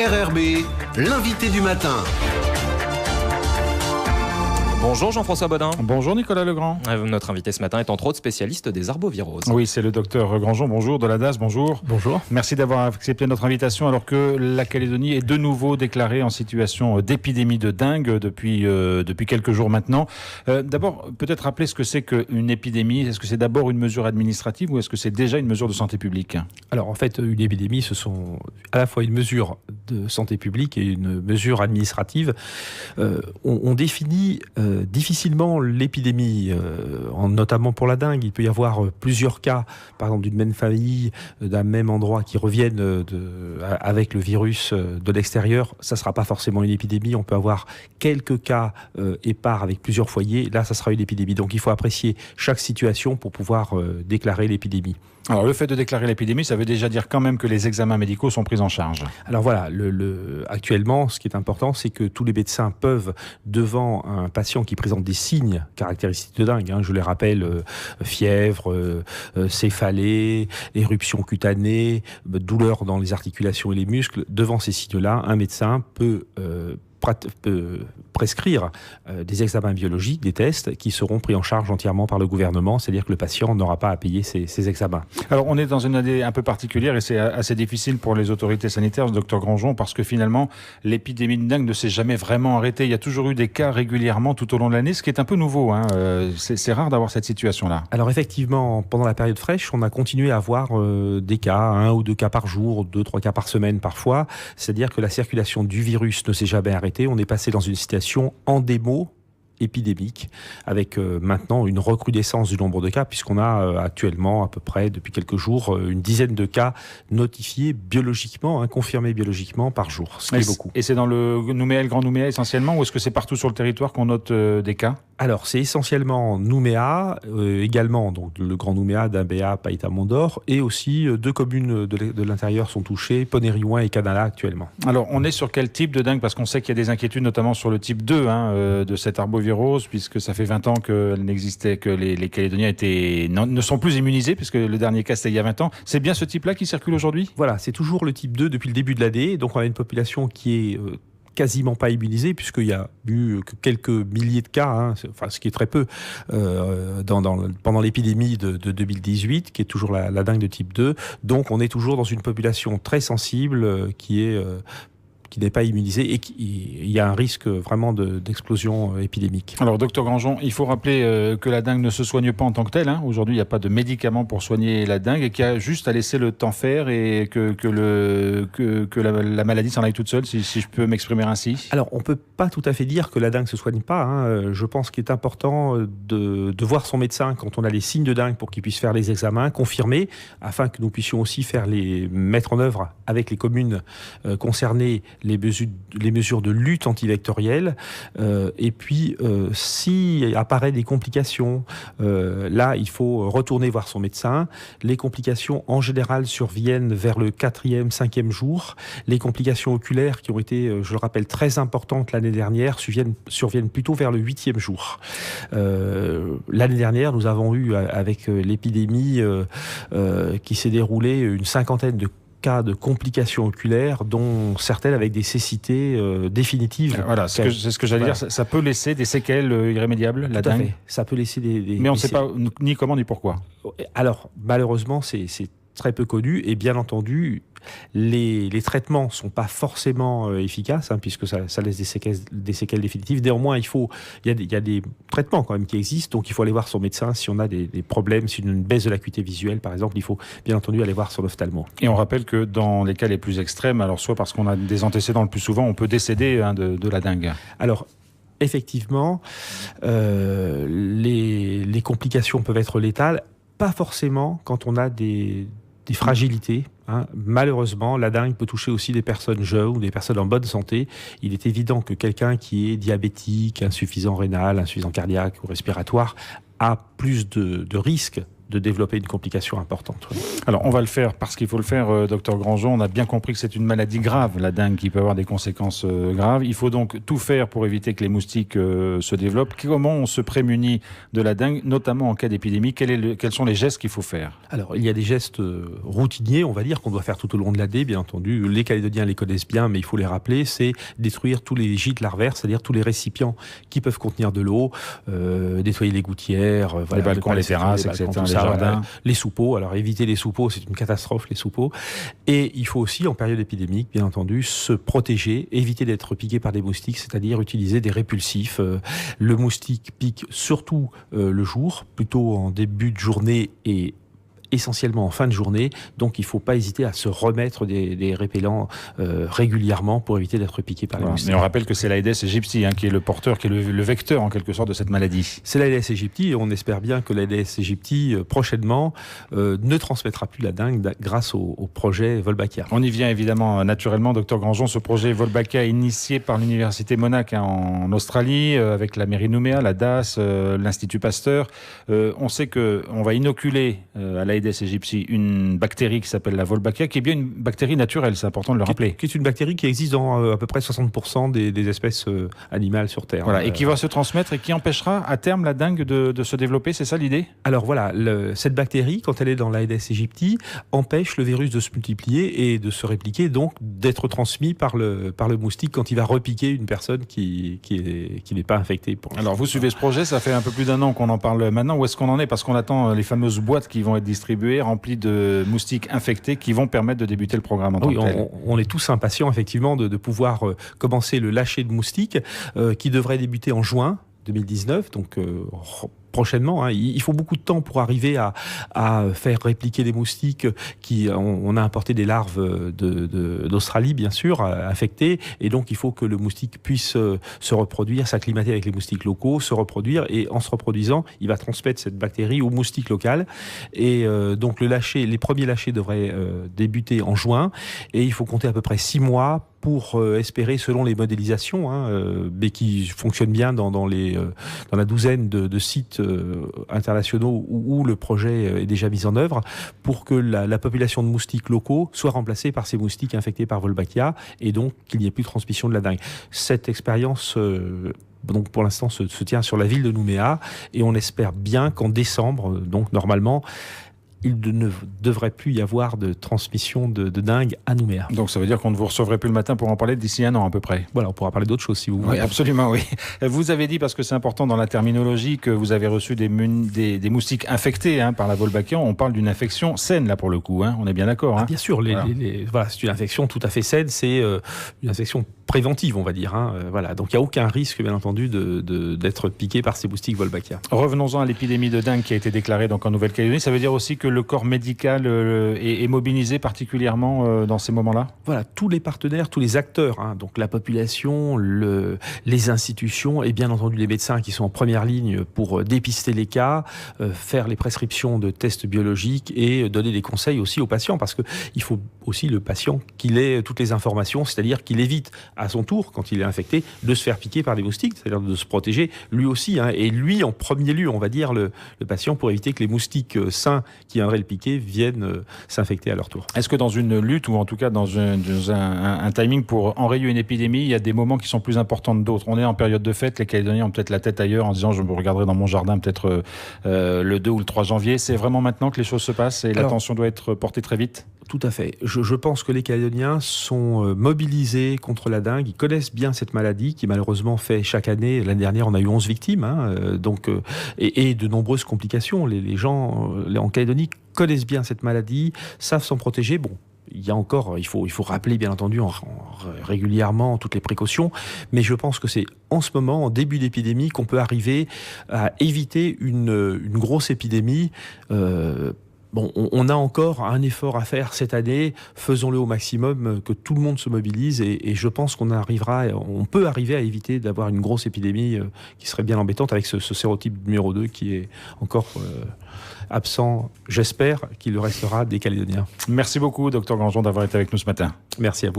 RRB, l'invité du matin. Bonjour Jean-François Bodin. Bonjour Nicolas Legrand. Notre invité ce matin est entre autres spécialiste des arboviroses. Oui, c'est le docteur Grandjean, bonjour, de la DAS, bonjour. Bonjour. Merci d'avoir accepté notre invitation alors que la Calédonie est de nouveau déclarée en situation d'épidémie de dengue depuis quelques jours maintenant. D'abord, peut-être rappeler ce que c'est qu'une épidémie. Est-ce que c'est d'abord une mesure administrative ou est-ce que c'est déjà une mesure de santé publique ? Alors en fait, une épidémie, ce sont à la fois une mesure de santé publique et une mesure administrative. On définit difficilement l'épidémie, notamment pour la dengue. Il peut y avoir plusieurs cas, par exemple d'une même famille, d'un même endroit qui reviennent avec le virus de l'extérieur. Ça ne sera pas forcément une épidémie. On peut avoir quelques cas épars avec plusieurs foyers. Là, ça sera une épidémie. Donc il faut apprécier chaque situation pour pouvoir déclarer l'épidémie. Alors le fait de déclarer l'épidémie, ça veut déjà dire quand même que les examens médicaux sont pris en charge. Alors voilà, actuellement, ce qui est important, c'est que tous les médecins peuvent, devant un patient qui présente des signes caractéristiques de dengue, je les rappelle, fièvre, céphalée, éruption cutanée, douleur dans les articulations et les muscles, devant ces signes-là, un médecin peut prescrire des examens biologiques, des tests qui seront pris en charge entièrement par le gouvernement, c'est-à-dire que le patient n'aura pas à payer ces examens. Alors on est dans une année un peu particulière et c'est assez difficile pour les autorités sanitaires, docteur Grandjean, parce que finalement l'épidémie de dengue ne s'est jamais vraiment arrêtée. Il y a toujours eu des cas régulièrement tout au long de l'année, ce qui est un peu nouveau. C'est rare d'avoir cette situation-là. Alors effectivement, pendant la période fraîche, on a continué à avoir des cas, 1 ou 2 cas par jour, 2-3 cas par semaine parfois, c'est-à-dire que la circulation du virus ne s'est jamais arrêtée. On est passé dans une situation endémo épidémique, avec maintenant une recrudescence du nombre de cas, puisqu'on a actuellement à peu près, depuis quelques jours, une dizaine de cas notifiés biologiquement, confirmés biologiquement par jour, ce qui est beaucoup. Et c'est dans le Nouméa et le Grand Nouméa essentiellement, ou est-ce que c'est partout sur le territoire qu'on note des cas ? Alors, c'est essentiellement Nouméa, également donc le Grand Nouméa, Dimbéa, Païta-Mondor, et aussi 2 communes de l'intérieur sont touchées, Ponériouin et Canala actuellement. Alors, on est sur quel type de dengue ? Parce qu'on sait qu'il y a des inquiétudes, notamment sur le type 2 de cette arbovirose, puisque ça fait 20 ans qu'elle n'existait, que les Calédoniens ne sont plus immunisés, puisque le dernier cas c'était il y a 20 ans. C'est bien ce type-là qui circule aujourd'hui ? Voilà, c'est toujours le type 2 depuis le début de l'année, donc on a une population qui est quasiment pas immunisée, puisqu'il y a eu que quelques milliers de cas, ce qui est très peu, pendant l'épidémie de 2018, qui est toujours la dengue de type 2. Donc on est toujours dans une population très sensible qui n'est pas immunisé et il y a un risque vraiment d'explosion épidémique. Alors, docteur Grandjean, il faut rappeler que la dengue ne se soigne pas en tant que telle. Aujourd'hui, il n'y a pas de médicaments pour soigner la dengue et qu'il y a juste à laisser le temps faire et que la maladie s'en aille toute seule, si je peux m'exprimer ainsi. Alors, on ne peut pas tout à fait dire que la dengue ne se soigne pas. Je pense qu'il est important de voir son médecin quand on a les signes de dengue pour qu'il puisse faire les examens, confirmer, afin que nous puissions aussi mettre en œuvre avec les communes concernées les mesures de lutte antivectorielle, et puis si apparaît des complications, là il faut retourner voir son médecin. Les complications en général surviennent vers le 4e, 5e jour. Les complications oculaires qui ont été, je le rappelle, très importantes l'année dernière surviennent plutôt vers le 8e jour. L'année dernière, nous avons eu avec l'épidémie qui s'est déroulée une 50aine de cas de complications oculaires, dont certaines avec des cécités définitives. Voilà, c'est ce que j'allais dire. Ça peut laisser des séquelles irrémédiables, la dengue. Ça peut laisser Mais on ne sait pas ni comment ni pourquoi. Alors, malheureusement, c'est très peu connu et bien entendu, les traitements ne sont pas forcément efficaces, puisque ça laisse des séquelles définitives. Néanmoins, il y a des traitements quand même qui existent, donc il faut aller voir son médecin si on a des problèmes, si on a une baisse de l'acuité visuelle par exemple, il faut bien entendu aller voir son ophtalmo. Et on rappelle que dans les cas les plus extrêmes, alors soit parce qu'on a des antécédents le plus souvent, on peut décéder de la dengue. Alors, effectivement, les complications peuvent être létales, pas forcément quand on a des fragilités. Malheureusement, la dengue peut toucher aussi des personnes jeunes ou des personnes en bonne santé. Il est évident que quelqu'un qui est diabétique, insuffisant rénal, insuffisant cardiaque ou respiratoire a plus de risques de développer une complication importante. Oui. Alors, on va le faire parce qu'il faut le faire, docteur Grandjean. On a bien compris que c'est une maladie grave, la dengue, qui peut avoir des conséquences graves. Il faut donc tout faire pour éviter que les moustiques se développent. Comment on se prémunit de la dengue, notamment en cas d'épidémie? Quels sont les gestes qu'il faut faire? Alors, il y a des gestes routiniers, on va dire, qu'on doit faire tout au long de l'année, bien entendu. Les Calédoniens les connaissent bien, mais il faut les rappeler. C'est détruire tous les gîtes larvaires, c'est-à-dire tous les récipients qui peuvent contenir de l'eau, nettoyer les gouttières, les balcons, les terrasses, etc., les jardins. Les soupeaux. Alors, éviter les soupeaux, c'est une catastrophe, les soupeaux. Et il faut aussi, en période épidémique, bien entendu, se protéger, éviter d'être piqué par des moustiques, c'est-à-dire utiliser des répulsifs. Le moustique pique surtout le jour, plutôt en début de journée et essentiellement en fin de journée, donc il ne faut pas hésiter à se remettre des répellents régulièrement pour éviter d'être piqué par les moustiques. Mais on rappelle que c'est l'Aedes aegypti qui est le porteur, qui est le vecteur en quelque sorte de cette maladie. C'est l'Aedes aegypti et on espère bien que l'Aedes aegypti prochainement ne transmettra plus la dengue grâce au projet Wolbachia. On y vient évidemment naturellement, docteur Grandjean, ce projet Wolbachia initié par l'Université Monash en Australie, avec la mairie de Nouméa, la DAS, l'Institut Pasteur. On sait qu'on va inoculer à l'Aedes aegypti une bactérie qui s'appelle la Wolbachia, qui est bien une bactérie naturelle, c'est important de le rappeler. Qui est une bactérie qui existe dans à peu près 60% des espèces animales sur Terre. Voilà, et qui va se transmettre et qui empêchera à terme la dengue de se développer, c'est ça l'idée? Alors voilà, cette bactérie, quand elle est dans l'Aedes aegypti, empêche le virus de se multiplier et de se répliquer, donc d'être transmis par le moustique quand il va repiquer une personne qui n'est pas infectée. Alors vous suivez ce projet, ça fait un peu plus d'1 an qu'on en parle maintenant. Où est-ce qu'on en est? Parce qu'on attend les fameuses boîtes qui vont être distribuées, remplis de moustiques infectés qui vont permettre de débuter le programme en tant que tel. On est tous impatients effectivement de pouvoir commencer le lâcher de moustiques qui devrait débuter en juin 2019, donc prochainement. Il faut beaucoup de temps pour arriver à faire répliquer des moustiques on a importé des larves d'Australie, bien sûr, infectées, et donc il faut que le moustique puisse se reproduire, s'acclimater avec les moustiques locaux, se reproduire, et en se reproduisant, il va transmettre cette bactérie au moustique local. Et donc les premiers lâchers devraient débuter en juin, et il faut compter à peu près 6 mois pour espérer, selon les modélisations, mais qui fonctionnent bien dans la douzaine de sites internationaux où le projet est déjà mis en œuvre, pour que la population de moustiques locaux soit remplacée par ces moustiques infectés par Wolbachia, et donc qu'il n'y ait plus de transmission de la dengue. Cette expérience donc pour l'instant se tient sur la ville de Nouméa, et on espère bien qu'en décembre, donc normalement, il ne devrait plus y avoir de transmission de dengue à Nouméa. Donc ça veut dire qu'on ne vous recevrait plus le matin pour en parler d'ici 1 an à peu près. Voilà, on pourra parler d'autres choses si vous voulez. Oui, absolument, oui. Vous avez dit, parce que c'est important dans la terminologie, que vous avez reçu des moustiques infectés par la Wolbachia. On parle d'une infection saine là pour le coup, on est bien d'accord. Bien sûr, voilà, c'est une infection tout à fait saine, c'est une infection préventive, on va dire. Voilà. Donc il n'y a aucun risque, bien entendu, d'être piqué par ces moustiques Wolbachia. Revenons-en à l'épidémie de dengue qui a été déclarée donc en Nouvelle-Calédonie. Ça veut dire aussi que le corps médical est mobilisé particulièrement dans ces moments-là? Voilà, tous les partenaires, tous les acteurs, donc la population, les institutions et bien entendu les médecins qui sont en première ligne pour dépister les cas, faire les prescriptions de tests biologiques et donner des conseils aussi aux patients, parce qu'il faut aussi le patient qu'il ait toutes les informations, c'est-à-dire qu'il évite à son tour, quand il est infecté, de se faire piquer par des moustiques, c'est-à-dire de se protéger lui aussi, et lui en premier lieu, on va dire, le patient, pour éviter que les moustiques sains qui viendraient le piquer viennent s'infecter à leur tour. Est-ce que dans une lutte, ou en tout cas dans un timing pour enrayer une épidémie, il y a des moments qui sont plus importants que d'autres? On est en période de fête, les Calédoniens ont peut-être la tête ailleurs en disant je me regarderai dans mon jardin peut-être le 2 ou le 3 janvier. C'est vraiment maintenant que les choses se passent et l'attention doit être portée très vite? Tout à fait. Je pense que les Calédoniens sont mobilisés contre la dengue. Ils connaissent bien cette maladie qui malheureusement fait chaque année. L'année dernière, on a eu 11 victimes, et de nombreuses complications. Les gens en Calédonie connaissent bien cette maladie, savent s'en protéger. Bon, il y a encore, il faut rappeler bien entendu régulièrement toutes les précautions, mais je pense que c'est en ce moment, en début d'épidémie, qu'on peut arriver à éviter une grosse épidémie. On a encore un effort à faire cette année, faisons-le au maximum, que tout le monde se mobilise, et je pense qu'on peut arriver à éviter d'avoir une grosse épidémie qui serait bien embêtante, avec ce sérotype numéro 2 qui est encore absent. J'espère qu'il le restera des Calédoniens. Merci beaucoup, docteur Grandjean, d'avoir été avec nous ce matin. Merci à vous.